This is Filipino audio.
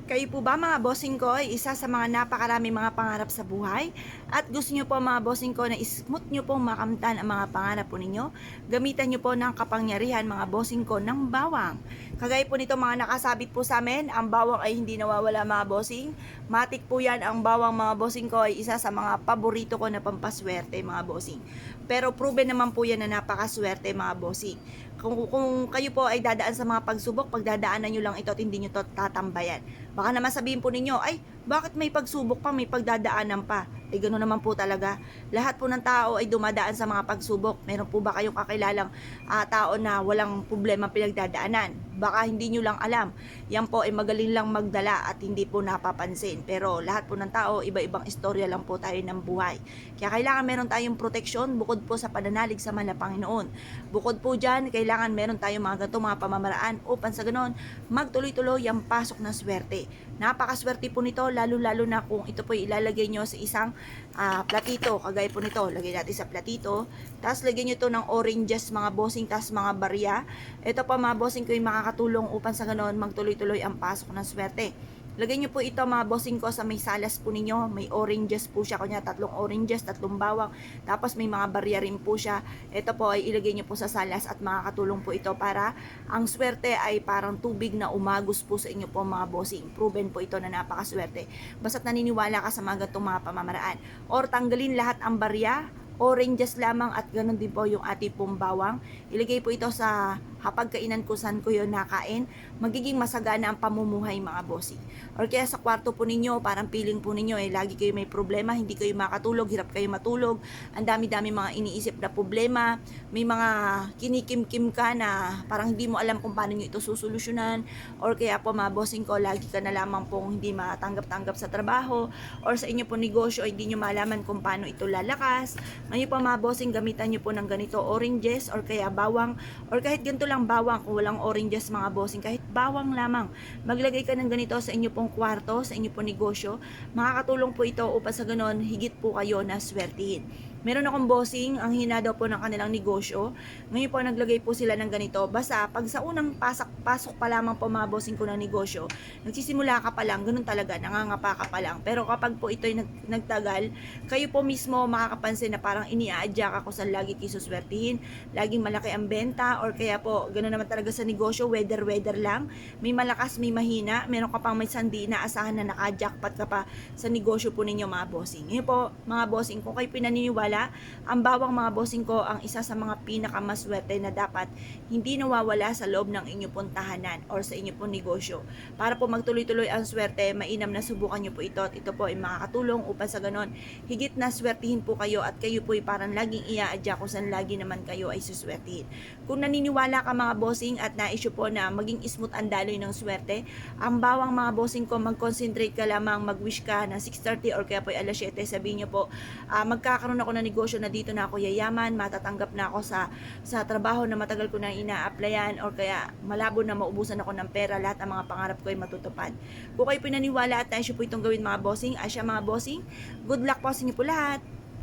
Kayo po ba mga bossing ko ay isa sa mga napakarami mga pangarap sa buhay? At gusto nyo po mga bossing ko na smooth nyo pong makamtan ang mga pangarap po ninyo? Gamitan nyo po ng kapangyarihan mga bossing ko ng bawang. Kagaya po nito mga nakasabit po sa amin, ang bawang ay hindi nawawala mga bossing. Matik po yan, ang bawang mga bossing ko ay isa sa mga paborito ko na pampaswerte mga bossing. Pero proven naman po yan na napakaswerte mga bossing. Kung kayo po ay dadaan sa mga pagsubok, pagdadaanan nyo lang ito at hindi nyo to tatambayan. Baka naman sabihin po ninyo, ay, bakit may pagsubok pa, may pagdadaanan pa? Eh, gano'n naman po talaga. Lahat po ng tao ay dumadaan sa mga pagsubok. Meron po ba kayong kakilalang tao na walang problema pinagdadaanan? Baka hindi nyo lang alam. Yan po ay magaling lang magdala at hindi po napapansin. Pero lahat po ng tao, iba-ibang istorya lang po tayo ng buhay. Kaya kailangan meron tayong proteksyon bukod po sa pananalig sa mahal na Panginoon. Bukod po dyan, kailangan meron tayong mga ganito mga pamamaraan upang sa ganon, magtuloy-tuloy ang pasok ng swerte. Napakaswerte po nito, lalo-lalo na kung ito po ilalagay nyo sa isang platito. Kagaya po nito, lagay natin sa platito. Tapos lagyan nyo to ng oranges mga bossing, tapos mga barya. Ito pa mga bossing ko yung makakatulong upang sa ganon, magtuloy-tuloy ang pasok ng swerte. Lagay nyo po ito mga bossing ko sa may salas po ninyo. May oranges po siya. Kanya 3 oranges, 3 bawang. Tapos may mga barya rin po siya. Ito po ay ilagay nyo po sa salas at makakatulong po ito para ang swerte ay parang tubig na umagos po sa inyo po mga bossing. Proven po ito na napakaswerte. Basta't naniniwala ka sa mga gatong mga pamamaraan. Or tanggalin lahat ang barya, oranges lamang at ganun din po yung ating pong bawang. Ilagay po ito sa hapagkainan kung saan ko yun nakain. Magiging masagana ang pamumuhay mga bossing. Or kaya sa kwarto po ninyo, parang feeling po ninyo lagi kayo may problema, hindi kayo makatulog, hirap kayo matulog, ang dami-dami mga iniisip na problema, may mga kinikim-kim ka na parang hindi mo alam kung paano nyo ito susolusyonan. Or kaya po mga bossing ko, lagi ka na lamang pong hindi matanggap-tanggap sa trabaho or sa inyo po negosyo, hindi nyo malaman kung paano ito lalakas. Ngayon po mga bossing, gamitan nyo po ng ganito oranges or kaya bawang or kahit ganito lang bawang kung walang oranges mga bossing, kahit bawang lamang. Maglagay ka ng ganito sa inyo pong kwarto, sa inyo pong negosyo. Makakatulong po ito upang sa ganon, higit po kayo na swertihin. Meron akong bossing, ang hina daw po ng kanilang negosyo. Ngayon po naglagay po sila ng ganito. Basta pag sa unang pasok pa lamang po mga bossing ko ng negosyo, nagsisimula ka pa lang, ganun talaga, nangangapa ka pa lang. Pero kapag po ito'y nagtagal, kayo po mismo makakapansin na parang iniaadya ka kung saan lagi kayo suswertihin. Laging malaki ang benta or kaya po, ganun naman talaga sa negosyo, weather lang. May malakas, may mahina. Meron ka pang may sandi na asahan na naka-jackpot ka pa sa negosyo po ninyo mga bossing. Ngayon po mga bossing, kung kayo pinaniniwala, ang bawang mga bossing ko ang isa sa mga pinakamaswerte na dapat hindi nawawala sa loob ng inyong pong tahanan or sa inyong pong negosyo. Para po magtuloy-tuloy ang swerte, mainam na subukan nyo po ito at ito po ay makakatulong upang sa ganon, higit na swertihin po kayo at kayo po ay parang laging iaadya kung saan lagi naman kayo ay suswertihin. Kung naniniwala ka mga bossing at na-issue po na maging smooth ang daloy ng swerte, ang bawang mga bossing ko, mag-concentrate ka lamang, mag-wish ka na 6:30 or kaya po ay alas 7, sabihin nyo po, magkakaroon ako ng negosyo na dito na ako yayaman, matatanggap na ako sa trabaho na matagal ko na ina-applyan or kaya malabo na maubusan ako ng pera, lahat ng mga pangarap ko ay matutupad. Kung kayo pinaniwala at na-issue po itong gawin mga bossing, asya mga bossing, good luck po sa inyo po lahat!